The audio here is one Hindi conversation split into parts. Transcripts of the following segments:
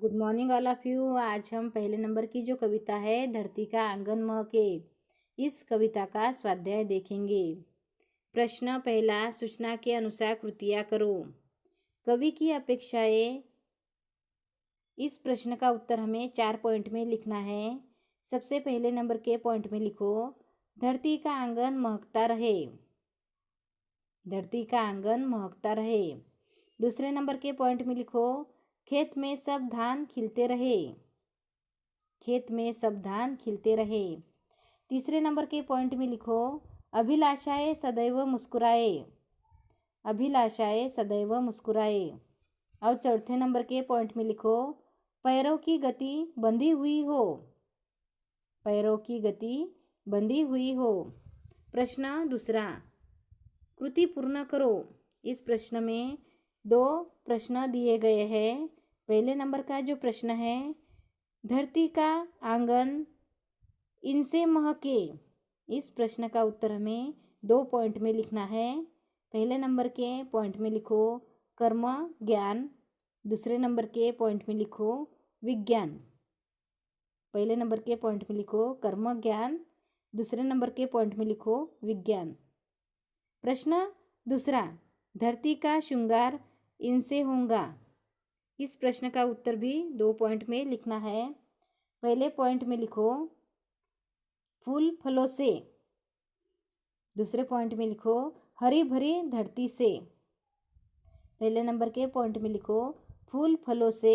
Good morning all of you. आज हम पहले नंबर की जो कविता है धरती का आंगन महके, इस कविता का स्वाध्याय देखेंगे। प्रश्न पहला, सूचना के अनुसार कृतियाँ करो। कवि की अपेक्षाएं। इस प्रश्न का उत्तर हमें 4 पॉइंट में लिखना है। सबसे पहले नंबर के पॉइंट में लिखो, धरती का आंगन महकता रहे। धरती का आंगन महकता रहे। दूसरे नंबर के पॉइंट में लिखो, खेत में सब धान खिलते रहे। खेत में सब धान खिलते रहे। तीसरे नंबर के पॉइंट में लिखो, अभिलाषाएं सदैव मुस्कुराए। अभिलाषाएं सदैव मुस्कुराए। और चौथे नंबर के पॉइंट में लिखो, पैरों की गति बंधी हुई हो। पैरों की गति बंधी हुई हो। प्रश्न दूसरा, कृति पूर्ण करो। इस प्रश्न में 2 प्रश्न दिए गए हैं। पहले नंबर का जो प्रश्न है, धरती का आंगन इनसे महके। इस प्रश्न का उत्तर हमें 2 पॉइंट में लिखना है। पहले नंबर के पॉइंट में लिखो कर्म ज्ञान। दूसरे नंबर के पॉइंट में लिखो विज्ञान। पहले नंबर के पॉइंट में लिखो कर्म ज्ञान। दूसरे नंबर के पॉइंट में लिखो विज्ञान। प्रश्न दूसरा, धरती का श्रृंगार इनसे होगा। इस प्रश्न का उत्तर भी 2 पॉइंट में लिखना है। पहले पॉइंट में लिखो फूल फलों से। दूसरे पॉइंट में लिखो हरी भरी धरती से। पहले नंबर के पॉइंट में लिखो फूल फलों से।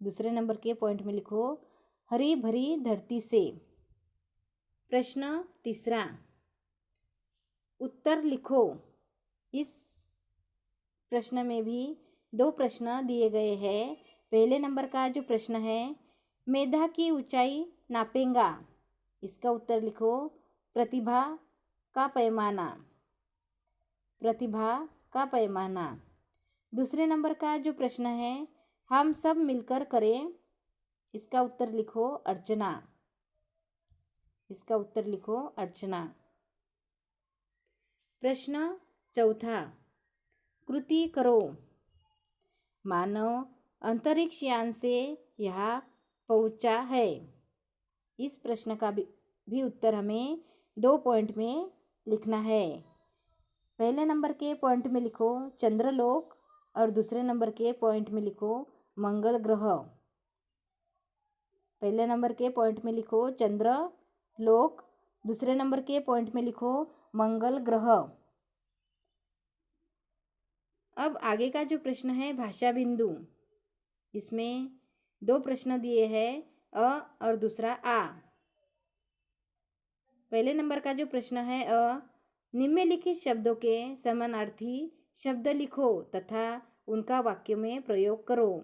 दूसरे नंबर के पॉइंट में लिखो हरी भरी धरती से। प्रश्न तीसरा, उत्तर लिखो। इस प्रश्न में भी 2 प्रश्न दिए गए हैं। पहले नंबर का जो प्रश्न है, मेधा की ऊंचाई नापेंगा। इसका उत्तर लिखो प्रतिभा का पैमाना। प्रतिभा का पैमाना। दूसरे नंबर का जो प्रश्न है, हम सब मिलकर करें। इसका उत्तर लिखो अर्चना। इसका उत्तर लिखो अर्चना। प्रश्न चौथा, कृति करो। मानव अंतरिक्ष यान से यहाँ पहुँचा है। इस प्रश्न का भी उत्तर हमें 2 पॉइंट में लिखना है। पहले नंबर के पॉइंट में लिखो चंद्रलोक और दूसरे नंबर के पॉइंट में लिखो मंगल ग्रह। पहले नंबर के पॉइंट में लिखो चंद्रलोक। दूसरे नंबर के पॉइंट में लिखो मंगल ग्रह। अब आगे का जो प्रश्न है भाषा बिंदु, इसमें 2 प्रश्न दिए हैं, अ और दूसरा आ। पहले नंबर का जो प्रश्न है अ, निम्नलिखित शब्दों के समानार्थी शब्द लिखो तथा उनका वाक्य में प्रयोग करो।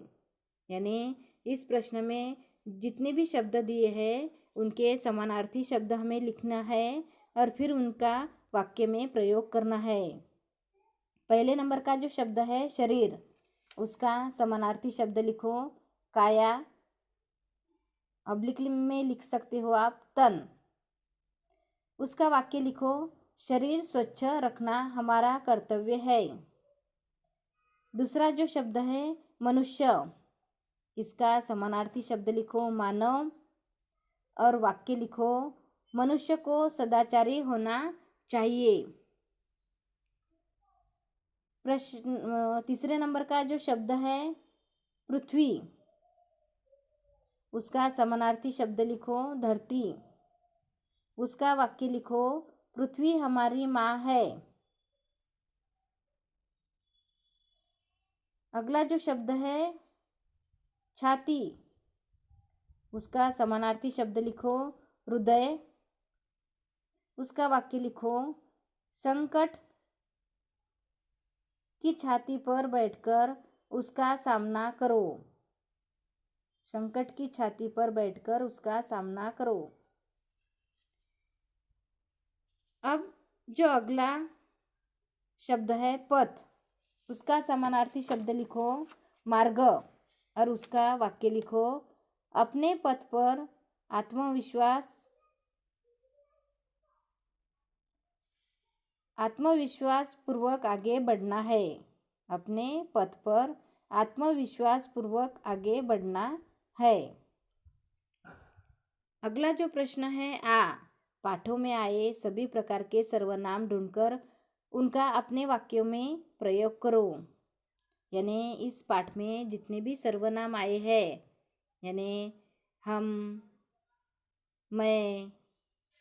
यानी इस प्रश्न में जितने भी शब्द दिए हैं उनके समानार्थी शब्द हमें लिखना है और फिर उनका वाक्य में प्रयोग करना है। पहले नंबर का जो शब्द है शरीर, उसका समानार्थी शब्द लिखो काया। ऑब्लिक में लिख सकते हो आप तन। उसका वाक्य लिखो शरीर स्वच्छ रखना हमारा कर्तव्य है। दूसरा जो शब्द है मनुष्य, इसका समानार्थी शब्द लिखो मानव और वाक्य लिखो मनुष्य को सदाचारी होना चाहिए। प्रश्न तीसरे नंबर का जो शब्द है पृथ्वी, उसका समानार्थी शब्द लिखो धरती। उसका वाक्य लिखो पृथ्वी हमारी माँ है। अगला जो शब्द है छाती, उसका समानार्थी शब्द लिखो हृदय। उसका वाक्य लिखो संकट की छाती पर बैठकर उसका सामना करो। संकट की छाती पर बैठकर उसका सामना करो। अब जो अगला शब्द है पथ, उसका समानार्थी शब्द लिखो मार्ग और उसका वाक्य लिखो अपने पथ पर आत्मविश्वास पूर्वक आगे बढ़ना है। अपने पथ पर आत्मविश्वास पूर्वक आगे बढ़ना है। अगला जो प्रश्न है पाठों में आए सभी प्रकार के सर्वनाम ढूंढकर उनका अपने वाक्यों में प्रयोग करो। यानी इस पाठ में जितने भी सर्वनाम आए हैं, यानी हम, मैं,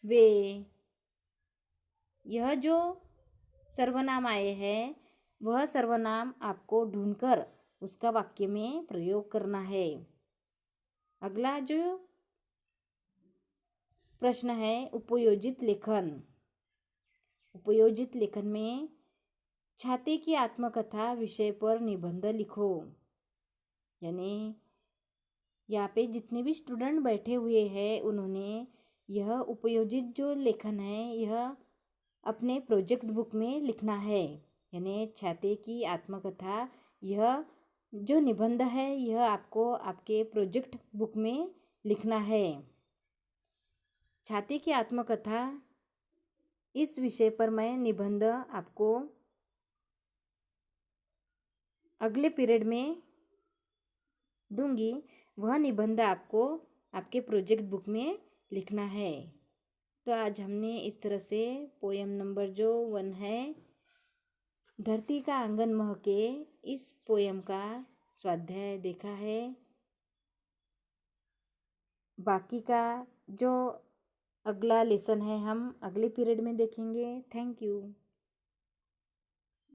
वे, यह जो सर्वनाम आए हैं वह सर्वनाम आपको ढूंढकर उसका वाक्य में प्रयोग करना है। अगला जो प्रश्न है उपयोजित लेखन। उपयोजित लेखन में छाते की आत्मकथा विषय पर निबंध लिखो। यानी यहाँ पे जितने भी स्टूडेंट बैठे हुए हैं उन्होंने यह उपयोजित जो लेखन है यह अपने प्रोजेक्ट बुक में लिखना है। यानी छाते की आत्मकथा यह जो निबंध है यह आपको आपके प्रोजेक्ट बुक में लिखना है। छाते की आत्मकथा इस विषय पर मैं निबंध आपको अगले पीरियड में दूंगी। वह निबंध आपको आपके प्रोजेक्ट बुक में लिखना है। तो आज हमने इस तरह से पोयम नंबर जो 1 है धरती का आंगन महके, इस पोयम का स्वाध्याय देखा है। बाकी का जो अगला लेसन है हम अगले पीरियड में देखेंगे। Thank you.